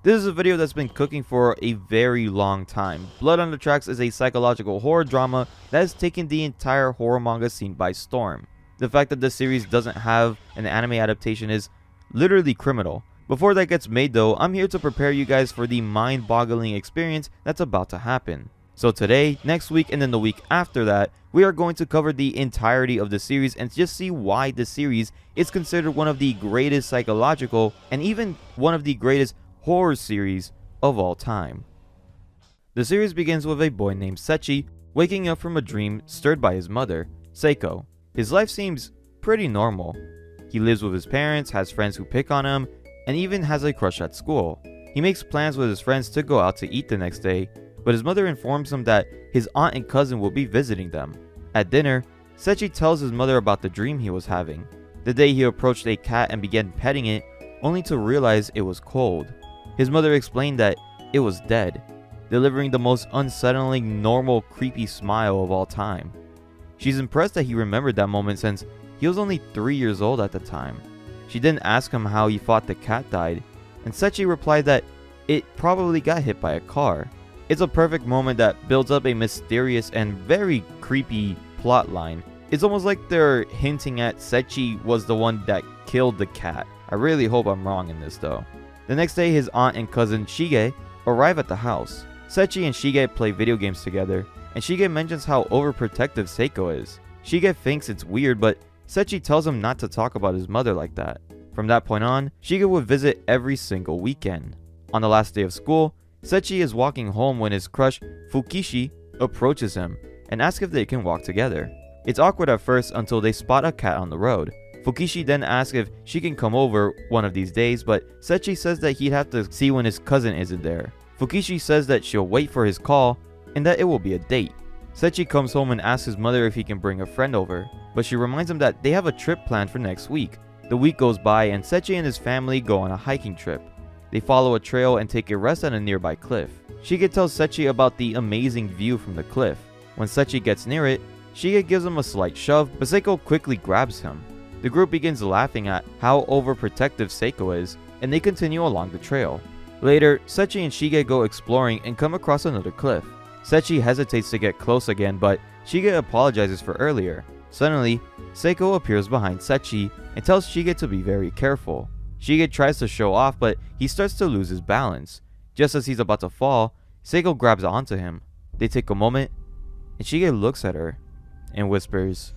This is a video that's been cooking for a very long time. Blood on the Tracks is a psychological horror drama that has taken the entire horror manga scene by storm. The fact that this series doesn't have an anime adaptation is literally criminal. Before that gets made though, I'm here to prepare you guys for the mind-boggling experience that's about to happen. So today, next week, and then the week after that, we are going to cover the entirety of the series and just see why the series is considered one of the greatest psychological and even one of the greatest horror series of all time. The series begins with a boy named Seiichi waking up from a dream stirred by his mother, Seiko. His life seems pretty normal. He lives with his parents, has friends who pick on him, and even has a crush at school. He makes plans with his friends to go out to eat the next day, but his mother informs him that his aunt and cousin will be visiting them. At dinner, Seiichi tells his mother about the dream he was having. The day he approached a cat and began petting it, only to realize it was cold. His mother explained that it was dead, delivering the most unsettling, normal, creepy smile of all time. She's impressed that he remembered that moment since he was only 3 years old at the time. She then asked him how he thought the cat died, and Seiichi replied that it probably got hit by a car. It's a perfect moment that builds up a mysterious and very creepy plot line. It's almost like they're hinting at Seiichi was the one that killed the cat. I really hope I'm wrong in this though. The next day, his aunt and cousin Shige arrive at the house. Seiichi and Shige play video games together, and Shige mentions how overprotective Seiko is. Shige thinks it's weird, but Seiichi tells him not to talk about his mother like that. From that point on, Shige would visit every single weekend. On the last day of school, Seiichi is walking home when his crush, Fukishi, approaches him and asks if they can walk together. It's awkward at first until they spot a cat on the road. Fukishi then asks if she can come over one of these days, but Seiichi says that he'd have to see when his cousin isn't there. Fukishi says that she'll wait for his call and that it will be a date. Seiichi comes home and asks his mother if he can bring a friend over, but she reminds him that they have a trip planned for next week. The week goes by and Seiichi and his family go on a hiking trip. They follow a trail and take a rest at a nearby cliff. Shige tells Seiichi about the amazing view from the cliff. When Seiichi gets near it, Shige gives him a slight shove, but Seiko quickly grabs him. The group begins laughing at how overprotective Seiko is, and they continue along the trail. Later, Seiichi and Shige go exploring and come across another cliff. Seiichi hesitates to get close again, but Shige apologizes for earlier. Suddenly, Seiko appears behind Seiichi and tells Shige to be very careful. Shige tries to show off, but he starts to lose his balance. Just as he's about to fall, Seiko grabs onto him. They take a moment, and Shige looks at her and whispers,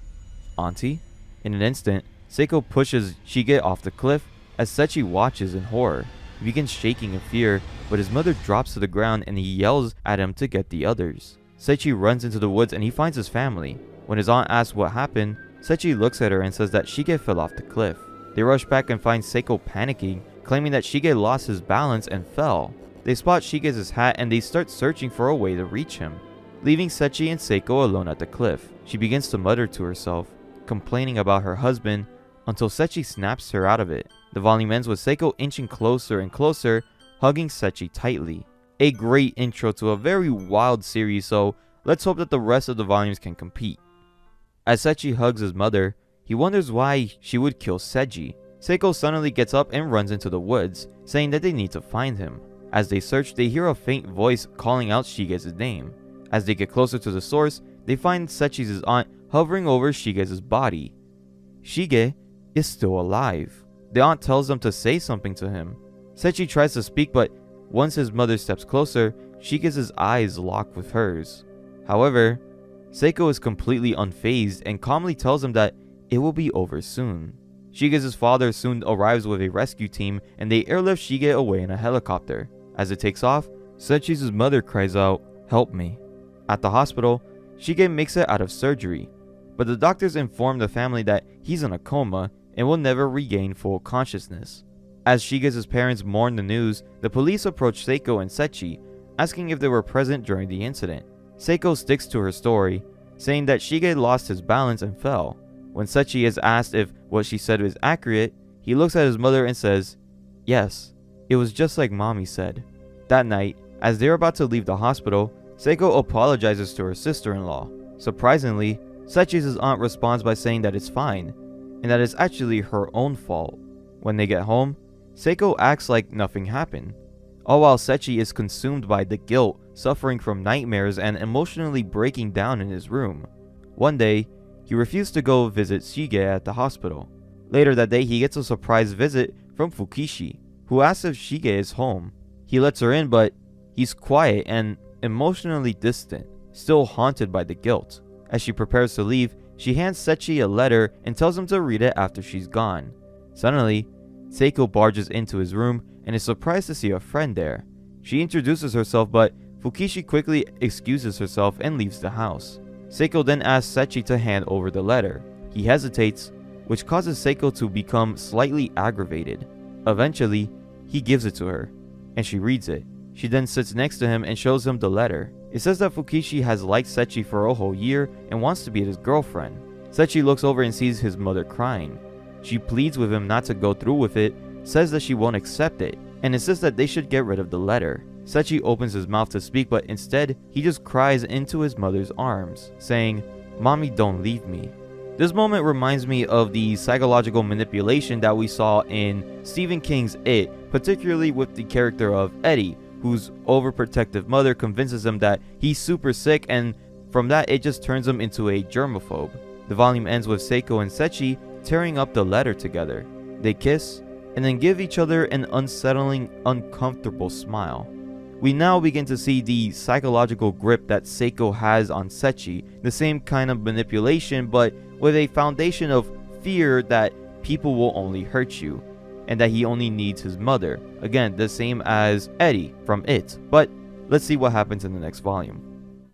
"Auntie?" In an instant, Seiko pushes Shige off the cliff as Seiichi watches in horror. He begins shaking in fear, but his mother drops to the ground and he yells at him to get the others. Seiichi runs into the woods and he finds his family. When his aunt asks what happened, Seiichi looks at her and says that Shige fell off the cliff. They rush back and find Seiko panicking, claiming that Shige lost his balance and fell. They spot Shige's hat and they start searching for a way to reach him, leaving Seiichi and Seiko alone at the cliff. She begins to mutter to herself, complaining about her husband, until Seiichi snaps her out of it. The volume ends with Seiko inching closer and closer, hugging Seiichi tightly. A great intro to a very wild series, so let's hope that the rest of the volumes can compete. As Seiichi hugs his mother, he wonders why she would kill Seiichi. Seiko suddenly gets up and runs into the woods, saying that they need to find him. As they search, they hear a faint voice calling out Shige's name. As they get closer to the source, they find Seiichi's aunt hovering over Shige's body. Shige is still alive. The aunt tells them to say something to him. Seiichi tries to speak, but once his mother steps closer, Shige's eyes lock with hers. However, Seiko is completely unfazed and calmly tells him that it will be over soon. Shige's father soon arrives with a rescue team and they airlift Shige away in a helicopter. As it takes off, Seiichi's mother cries out, "Help me." At the hospital, Shige makes it out of surgery, but the doctors inform the family that he's in a coma and will never regain full consciousness. As Shige's parents mourn the news, the police approach Seiko and Seiichi, asking if they were present during the incident. Seiko sticks to her story, saying that Shige lost his balance and fell. When Seiichi is asked if what she said was accurate, he looks at his mother and says, "Yes, it was just like mommy said." That night, as they're about to leave the hospital, Seiko apologizes to her sister-in-law. Surprisingly, Seiichi's aunt responds by saying that it's fine, and that it's actually her own fault. When they get home, Seiko acts like nothing happened. all while Seiichi is consumed by the guilt, suffering from nightmares and emotionally breaking down in his room. One day, he refused to go visit Shige at the hospital. Later that day, he gets a surprise visit from Fukishi, who asks if Shige is home. He lets her in, but he's quiet and emotionally distant, still haunted by the guilt. As she prepares to leave, she hands Seiichi a letter and tells him to read it after she's gone. Suddenly, Seiko barges into his room and is surprised to see a friend there. She introduces herself, but Fukishi quickly excuses herself and leaves the house. Seiko then asks Seiichi to hand over the letter. He hesitates, which causes Seiko to become slightly aggravated. Eventually, he gives it to her, and she reads it. She then sits next to him and shows him the letter. It says that Fukishi has liked Seiichi for a whole year and wants to be his girlfriend. Seiichi looks over and sees his mother crying. She pleads with him not to go through with it, says that she won't accept it, and insists that they should get rid of the letter. Seiichi opens his mouth to speak, but instead, he just cries into his mother's arms, saying, "Mommy, don't leave me." This moment reminds me of the psychological manipulation that we saw in Stephen King's It, particularly with the character of Eddie, whose overprotective mother convinces him that he's super sick, and from that it just turns him into a germaphobe. The volume ends with Seiko and Seiichi tearing up the letter together. They kiss, and then give each other an unsettling, uncomfortable smile. We now begin to see the psychological grip that Seiko has on Seiichi, the same kind of manipulation, but with a foundation of fear that people will only hurt you, and that he only needs his mother. Again, the same as Eddie from It. But let's see what happens in the next volume.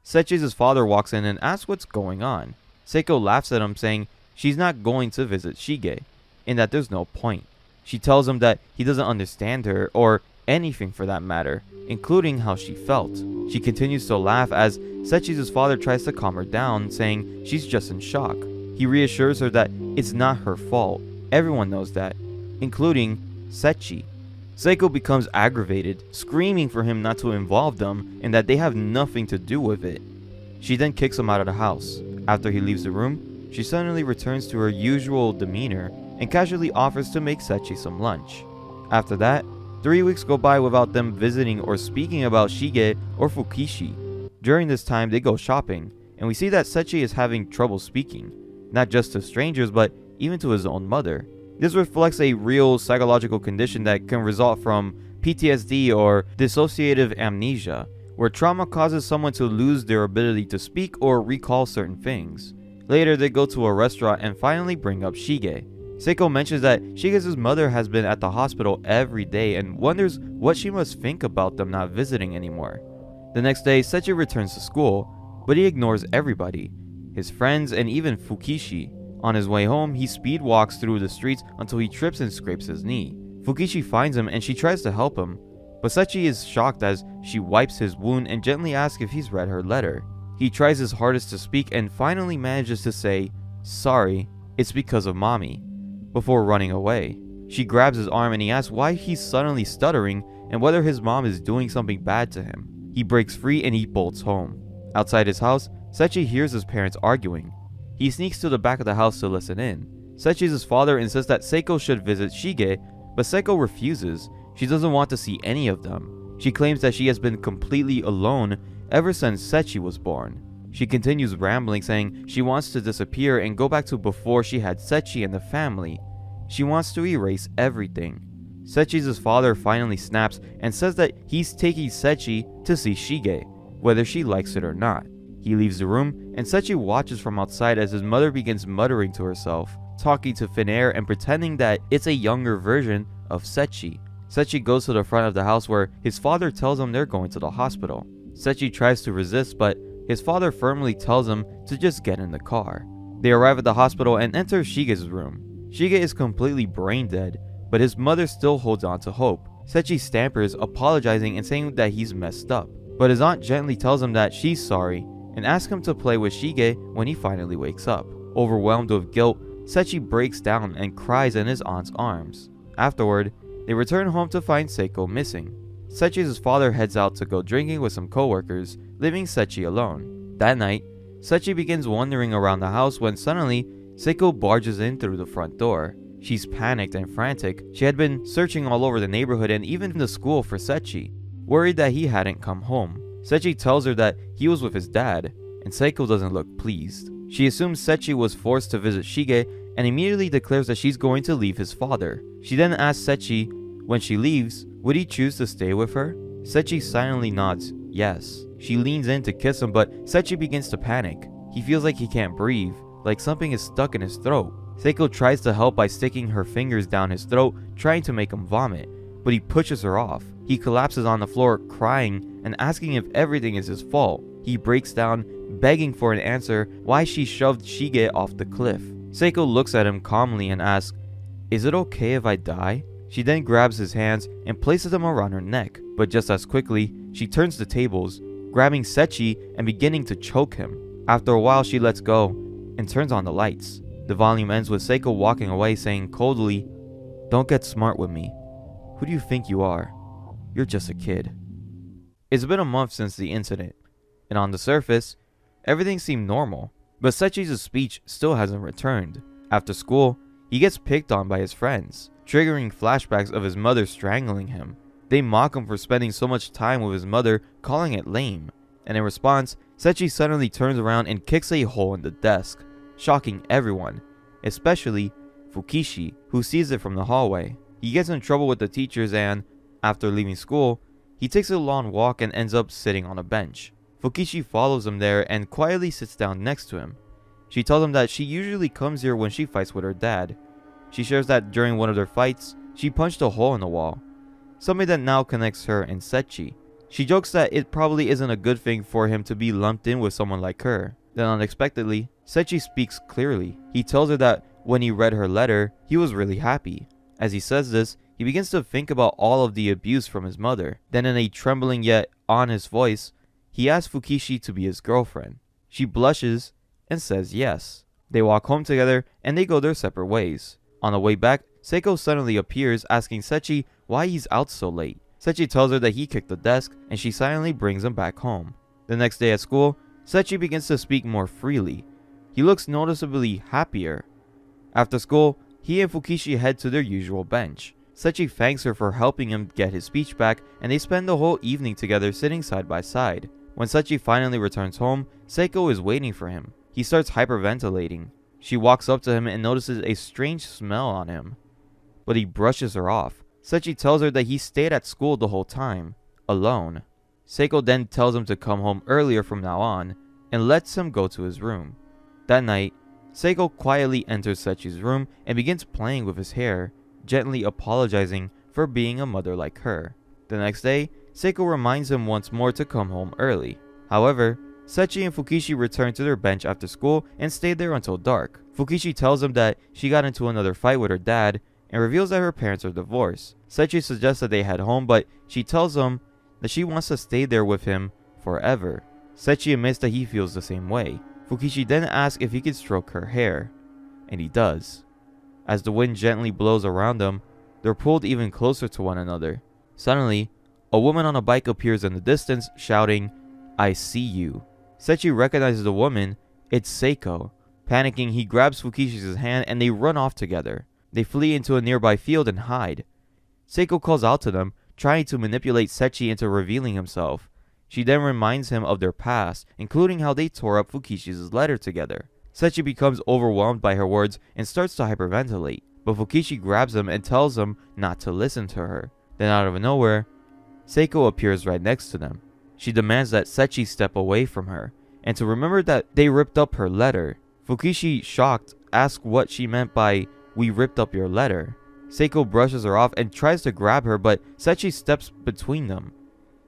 Seiichi's father walks in and asks what's going on. Seiko laughs at him, saying she's not going to visit Shige, and that there's no point. She tells him that he doesn't understand her, or anything for that matter, including how she felt. She continues to laugh as Seiichi's father tries to calm her down, saying she's just in shock. He reassures her that it's not her fault. Everyone knows that, including Seiichi. Seiko becomes aggravated, screaming for him not to involve them and that they have nothing to do with it. She then kicks him out of the house. After he leaves the room, she suddenly returns to her usual demeanor and casually offers to make Seiichi some lunch. After that, 3 weeks go by without them visiting or speaking about Shige or Fukishi. During this time, they go shopping, and we see that Seiichi is having trouble speaking, not just to strangers, but even to his own mother. This reflects a real psychological condition that can result from PTSD or dissociative amnesia, where trauma causes someone to lose their ability to speak or recall certain things. Later, they go to a restaurant and finally bring up Shige. Seiko mentions that Shige's mother has been at the hospital every day and wonders what she must think about them not visiting anymore. The next day, Seiichi returns to school, but he ignores everybody, his friends and even Fukishi. On his way home, he speed walks through the streets until he trips and scrapes his knee. Fukishi finds him and she tries to help him, but Seiichi is shocked as she wipes his wound and gently asks if he's read her letter. He tries his hardest to speak and finally manages to say, "Sorry, it's because of mommy," before running away. She grabs his arm and he asks why he's suddenly stuttering and whether his mom is doing something bad to him. He breaks free and he bolts home. Outside his house, Seiichi hears his parents arguing. He sneaks to the back of the house to listen in. Seiichi's father insists that Seiko should visit Shige, but Seiko refuses. She doesn't want to see any of them. She claims that she has been completely alone ever since Seiichi was born. She continues rambling, saying she wants to disappear and go back to before she had Seiichi and the family. She wants to erase everything. Seiichi's father finally snaps and says that he's taking Seiichi to see Shige, whether she likes it or not. He leaves the room, and Seiichi watches from outside as his mother begins muttering to herself, talking to thin air and pretending that it's a younger version of Seiichi. Seiichi goes to the front of the house where his father tells him they're going to the hospital. Seiichi tries to resist, but his father firmly tells him to just get in the car. They arrive at the hospital and enter Shige's room. Shige is completely brain dead, but his mother still holds on to hope. Seiichi stampers, apologizing and saying that he's messed up, but his aunt gently tells him that she's sorry and asks him to play with Shige when he finally wakes up. Overwhelmed with guilt, Seiichi breaks down and cries in his aunt's arms. Afterward, they return home to find Seiko missing. Seiichi's father heads out to go drinking with some coworkers, leaving Seiichi alone. That night, Seiichi begins wandering around the house when suddenly, Seiko barges in through the front door. She's panicked and frantic. She had been searching all over the neighborhood and even in the school for Seiichi. worried that he hadn't come home. Seiichi tells her that he was with his dad, and Seiko doesn't look pleased. She assumes Seiichi was forced to visit Shige and immediately declares that she's going to leave his father. She then asks Seiichi when she leaves, would he choose to stay with her? Seiichi silently nods yes. She leans in to kiss him, but Seiichi begins to panic. He feels like he can't breathe, like something is stuck in his throat. Seiko tries to help by sticking her fingers down his throat, trying to make him vomit, but he pushes her off. He collapses on the floor, crying and asking if everything is his fault. He breaks down, begging for an answer why she shoved Shige off the cliff. Seiko looks at him calmly and asks, is it okay if I die? She then grabs his hands and places them around her neck, but just as quickly, she turns the tables, grabbing Seiichi and beginning to choke him. After a while, she lets go and turns on the lights. The volume ends with Seiko walking away, saying coldly, don't get smart with me. Who do you think you are? You're just a kid. It's been a month since the incident, and on the surface, everything seemed normal, but Seiichi's speech still hasn't returned. After school, he gets picked on by his friends, triggering flashbacks of his mother strangling him. They mock him for spending so much time with his mother, calling it lame, and in response, Seiichi suddenly turns around and kicks a hole in the desk, shocking everyone, especially Fukishi, who sees it from the hallway. He gets in trouble with the teachers and, after leaving school, he takes a long walk and ends up sitting on a bench. Fukishi follows him there and quietly sits down next to him. She tells him that she usually comes here when she fights with her dad. She shares that during one of their fights, she punched a hole in the wall, something that now connects her and Seiichi. She jokes that it probably isn't a good thing for him to be lumped in with someone like her. Then unexpectedly, Seiichi speaks clearly. He tells her that when he read her letter, he was really happy. As he says this, he begins to think about all of the abuse from his mother. Then in a trembling yet honest voice, he asks Fukishi to be his girlfriend. She blushes and says yes. They walk home together and they go their separate ways. On the way back, Seiko suddenly appears asking Seiichi why he's out so late. Seiichi tells her that he kicked the desk and she silently brings him back home. The next day at school, Seiichi begins to speak more freely. He looks noticeably happier. After school, he and Fukishi head to their usual bench. Seiichi thanks her for helping him get his speech back and they spend the whole evening together sitting side by side. When Seiichi finally returns home, Seiko is waiting for him. He starts hyperventilating. She walks up to him and notices a strange smell on him, but he brushes her off. Seiichi tells her that he stayed at school the whole time, alone. Seiko then tells him to come home earlier from now on, and lets him go to his room. That night, Seiko quietly enters Seiichi's room and begins playing with his hair, gently apologizing for being a mother like her. The next day, Seiko reminds him once more to come home early. However, Seiichi and Fukishi return to their bench after school and stay there until dark. Fukishi tells him that she got into another fight with her dad and reveals that her parents are divorced. Seiichi suggests that they head home, but she tells him that she wants to stay there with him forever. Seiichi admits that he feels the same way. Fukishi then asks if he can stroke her hair, and he does. As the wind gently blows around them, they're pulled even closer to one another. Suddenly, a woman on a bike appears in the distance, shouting, "I see you." Seiichi recognizes the woman. It's Seiko. Panicking, he grabs Fukishi's hand and they run off together. They flee into a nearby field and hide. Seiko calls out to them, trying to manipulate Seiichi into revealing himself. She then reminds him of their past, including how they tore up Fukishi's letter together. Seiichi becomes overwhelmed by her words and starts to hyperventilate, but Fukishi grabs him and tells him not to listen to her. Then out of nowhere, Seiko appears right next to them. She demands that Seiichi step away from her, and to remember that they ripped up her letter. Fukishi, shocked, asks what she meant by, "We ripped up your letter." Seiko brushes her off and tries to grab her, but Seiichi steps between them.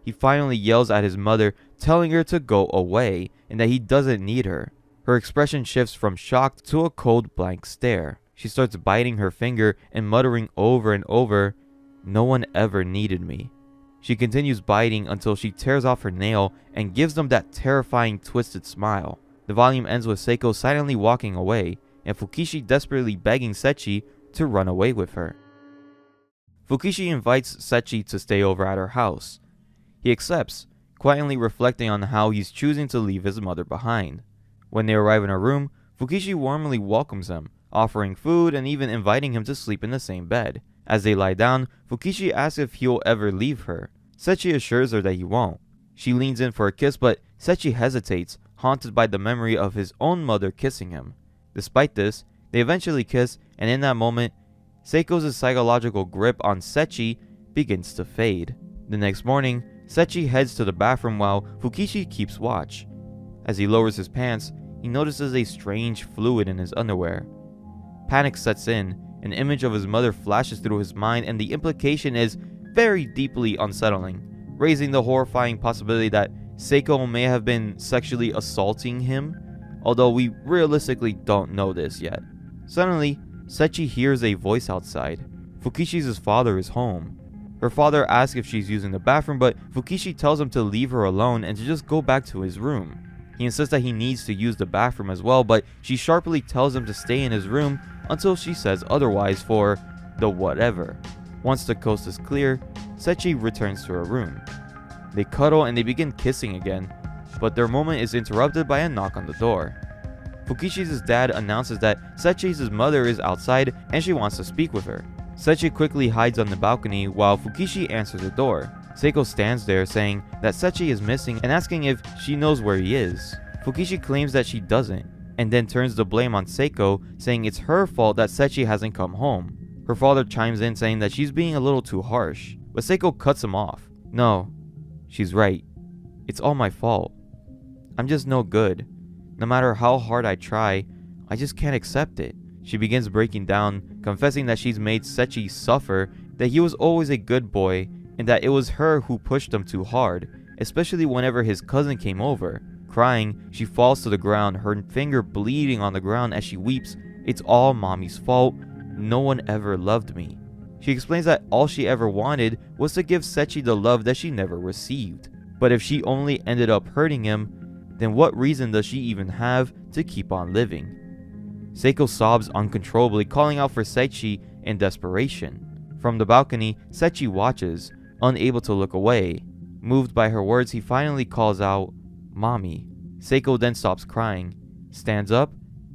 He finally yells at his mother, telling her to go away, and that he doesn't need her. Her expression shifts from shocked to a cold blank stare. She starts biting her finger and muttering over and over, "No one ever needed me." She continues biting until she tears off her nail and gives them that terrifying twisted smile. The volume ends with Seiko silently walking away, and Fukishi desperately begging Seiichi to run away with her. Fukishi invites Seiichi to stay over at her house. He accepts, quietly reflecting on how he's choosing to leave his mother behind. When they arrive in her room, Fukishi warmly welcomes him, offering food and even inviting him to sleep in the same bed. As they lie down, Fukishi asks if he'll ever leave her. Seiichi assures her that he won't. She leans in for a kiss, but Seiichi hesitates, haunted by the memory of his own mother kissing him. Despite this, they eventually kiss, and in that moment, Seiko's psychological grip on Seiichi begins to fade. The next morning, Seiichi heads to the bathroom while Fukishi keeps watch. As he lowers his pants, he notices a strange fluid in his underwear. Panic sets in, an image of his mother flashes through his mind, and the implication is very deeply unsettling, raising the horrifying possibility that Seiko may have been sexually assaulting him, although we realistically don't know this yet. Suddenly, Seiichi hears a voice outside. Fukishi's father is home. Her father asks if she's using the bathroom, but Fukishi tells him to leave her alone and to just go back to his room. He insists that he needs to use the bathroom as well, but she sharply tells him to stay in his room until she says otherwise for the whatever. Once the coast is clear, Seiichi returns to her room. They cuddle and they begin kissing again, but their moment is interrupted by a knock on the door. Fukishi's dad announces that Seiichi's mother is outside and she wants to speak with her. Seiichi quickly hides on the balcony while Fukishi answers the door. Seiko stands there saying that Seiichi is missing and asking if she knows where he is. Fukishi claims that she doesn't, and then turns the blame on Seiko, saying it's her fault that Seiichi hasn't come home. Her father chimes in saying that she's being a little too harsh, but Seiko cuts him off. No, she's right. It's all my fault. I'm just no good. No matter how hard I try, I just can't accept it. She begins breaking down, confessing that she's made Seiichi suffer, that he was always a good boy, and that it was her who pushed him too hard, especially whenever his cousin came over. Crying, she falls to the ground, her finger bleeding on the ground as she weeps. It's all mommy's fault. No one ever loved me. She explains that all she ever wanted was to give Seiichi the love that she never received. But if she only ended up hurting him, then what reason does she even have to keep on living? Seiko sobs uncontrollably, calling out for Seiichi in desperation. From the balcony, Seiichi watches, unable to look away. Moved by her words, he finally calls out, "Mommy." Seiko then stops crying, stands up,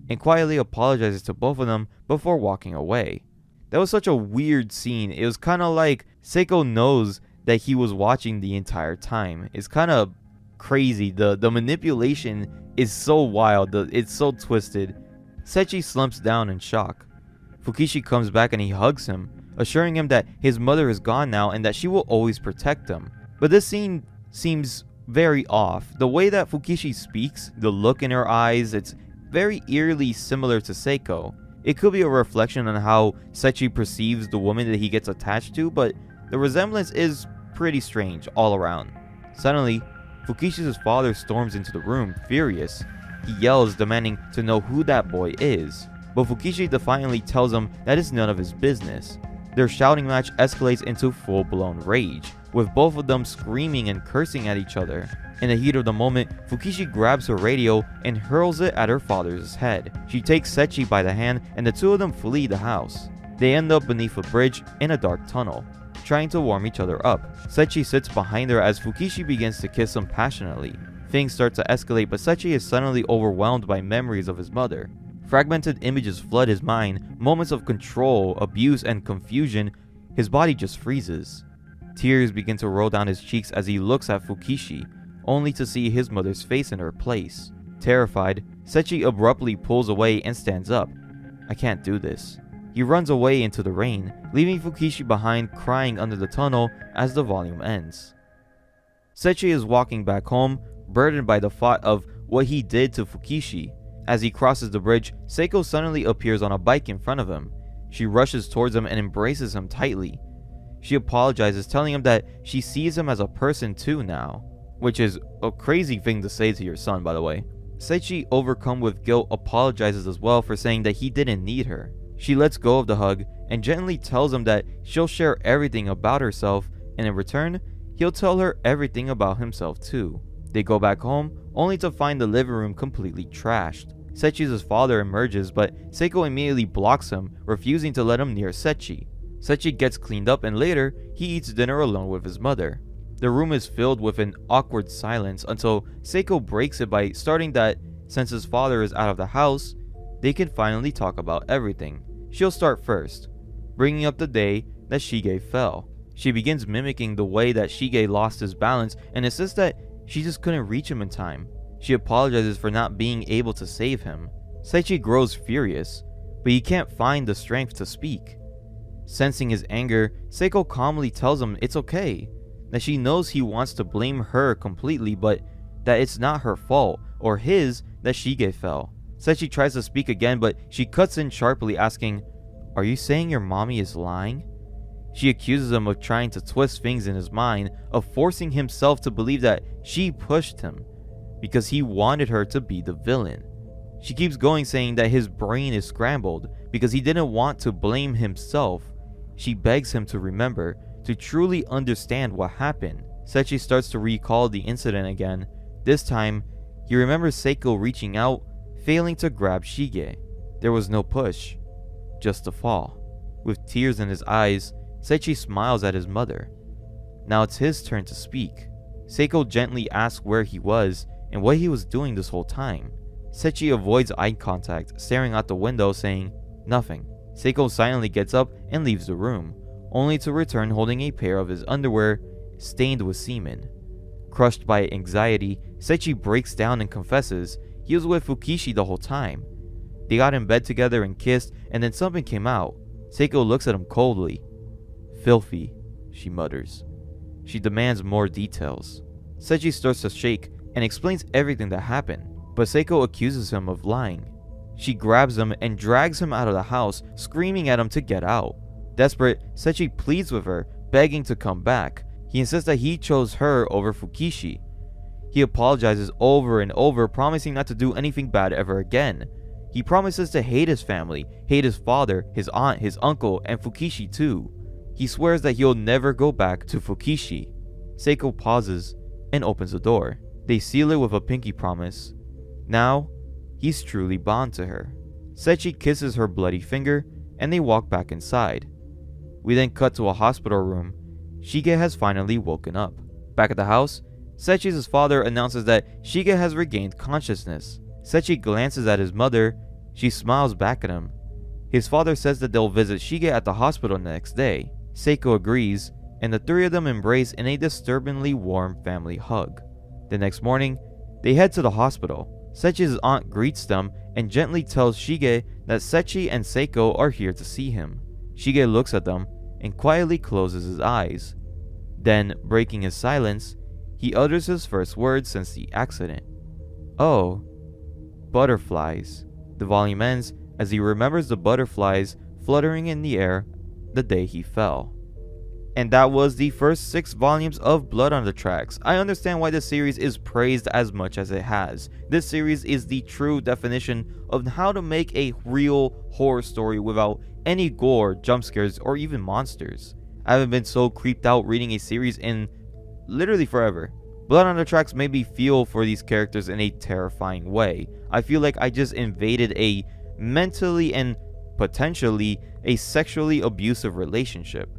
and quietly apologizes to both of them before walking away. That was such a weird scene. It was kind of like Seiko knows that he was watching the entire time. It's kind of crazy. The manipulation is so wild. It's so twisted. Seiichi slumps down in shock. Fukishi comes back and he hugs him, assuring him that his mother is gone now and that she will always protect him. But this scene seems very off. The way that Fukishi speaks, the look in her eyes, it's very eerily similar to Seiko. It could be a reflection on how Seiichi perceives the woman that he gets attached to, but the resemblance is pretty strange all around. Suddenly, Fukishi's father storms into the room, furious. He yells, demanding to know who that boy is, but Fukishi defiantly tells him that it's none of his business. Their shouting match escalates into full-blown rage, with both of them screaming and cursing at each other. In the heat of the moment, Fukishi grabs her radio and hurls it at her father's head. She takes Seiichi by the hand and the two of them flee the house. They end up beneath a bridge in a dark tunnel, trying to warm each other up. Seiichi sits behind her as Fukishi begins to kiss him passionately. Things start to escalate, but Seiichi is suddenly overwhelmed by memories of his mother. Fragmented images flood his mind, moments of control, abuse, and confusion. His body just freezes. Tears begin to roll down his cheeks as he looks at Fukishi, only to see his mother's face in her place. Terrified, Seiichi abruptly pulls away and stands up. I can't do this. He runs away into the rain, leaving Fukishi behind crying under the tunnel as the volume ends. Seiichi is walking back home, burdened by the thought of what he did to Fukishi. As he crosses the bridge, Seiko suddenly appears on a bike in front of him. She rushes towards him and embraces him tightly. She apologizes, telling him that she sees him as a person too now, which is a crazy thing to say to your son, by the way. Seiichi, overcome with guilt, apologizes as well for saying that he didn't need her. She lets go of the hug and gently tells him that she'll share everything about herself, and in return, he'll tell her everything about himself too. They go back home, only to find the living room completely trashed. Seiichi's father emerges, but Seiko immediately blocks him, refusing to let him near Seiichi. Seiichi gets cleaned up and later, he eats dinner alone with his mother. The room is filled with an awkward silence until Seiko breaks it by starting that since his father is out of the house, they can finally talk about everything. She'll start first, bringing up the day that Shige fell. She begins mimicking the way that Shige lost his balance and insists that she just couldn't reach him in time. She apologizes for not being able to save him. Seiichi grows furious, but he can't find the strength to speak. Sensing his anger, Seiko calmly tells him it's okay, that she knows he wants to blame her completely, but that it's not her fault, or his, that Shige fell. Seiichi tries to speak again, but she cuts in sharply, asking, "Are you saying your mommy is lying?" She accuses him of trying to twist things in his mind, of forcing himself to believe that she pushed him, because he wanted her to be the villain. She keeps going, saying that his brain is scrambled, because he didn't want to blame himself. She begs him to remember, to truly understand what happened. Seiichi starts to recall the incident again. This time, he remembers Seiko reaching out, failing to grab Shige. There was no push, just a fall. With tears in his eyes, Seiichi smiles at his mother. Now it's his turn to speak. Seiko gently asks where he was and what he was doing this whole time. Seiichi avoids eye contact, staring out the window, saying, "Nothing." Seiko silently gets up and leaves the room, only to return holding a pair of his underwear stained with semen. Crushed by anxiety, Seiichi breaks down and confesses he was with Fukishi the whole time. They got in bed together and kissed, and then something came out. Seiko looks at him coldly. "Filthy," she mutters. She demands more details. Seiichi starts to shake and explains everything that happened, but Seiko accuses him of lying. She grabs him and drags him out of the house, screaming at him to get out. Desperate, Seiichi pleads with her, begging to come back. He insists that he chose her over Fukishi. He apologizes over and over, promising not to do anything bad ever again. He promises to hate his family, hate his father, his aunt, his uncle, and Fukishi too. He swears that he'll never go back to Fukishi. Seiko pauses and opens the door. They seal it with a pinky promise. Now, he's truly bound to her. Seiichi kisses her bloody finger, and they walk back inside. We then cut to a hospital room. Shige has finally woken up. Back at the house, Seiichi's father announces that Shige has regained consciousness. Seiichi glances at his mother. She smiles back at him. His father says that they'll visit Shige at the hospital next day. Seiko agrees, and the three of them embrace in a disturbingly warm family hug. The next morning, they head to the hospital. Seiichi's aunt greets them and gently tells Shige that Seiichi and Seiko are here to see him. Shige looks at them and quietly closes his eyes. Then, breaking his silence, he utters his first words since the accident. "Oh, butterflies." The volume ends as he remembers the butterflies fluttering in the air the day he fell. And that was the first 6 volumes of Blood on the Tracks. I understand why this series is praised as much as it has. This series is the true definition of how to make a real horror story without any gore, jump scares, or even monsters. I haven't been so creeped out reading a series in literally forever. Blood on the Tracks made me feel for these characters in a terrifying way. I feel like I just invaded a mentally and potentially a sexually abusive relationship.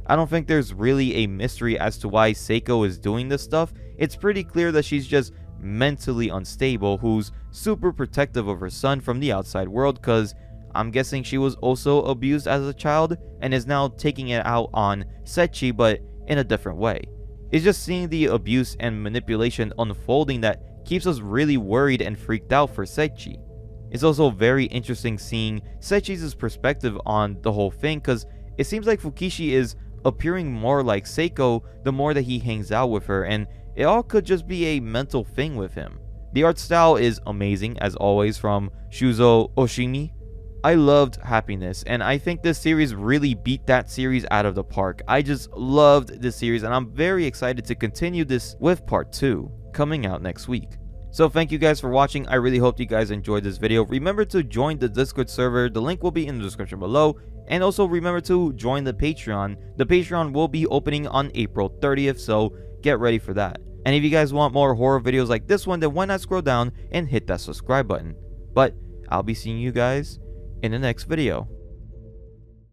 I don't think there's really a mystery as to why Seiko is doing this stuff. It's pretty clear that she's just mentally unstable, who's super protective of her son from the outside world, because I'm guessing she was also abused as a child and is now taking it out on Seiichi, but in a different way. It's just seeing the abuse and manipulation unfolding that keeps us really worried and freaked out for Seiichi. It's also very interesting seeing Seiichi's perspective on the whole thing, because it seems like Fukishi is appearing more like Seiko the more that he hangs out with her, and it all could just be a mental thing with him. The art style is amazing as always from Shuzo Oshimi. I loved Happiness, and I think this series really beat that series out of the park. I just loved this series, and I'm very excited to continue this with part 2 coming out next week. So thank you guys for watching. I really hope you guys enjoyed this video. Remember to join the Discord server. The link will be in the description below. And also remember to join the Patreon. The Patreon will be opening on April 30th, so get ready for that. And if you guys want more horror videos like this one, then why not scroll down and hit that subscribe button. But I'll be seeing you guys in the next video.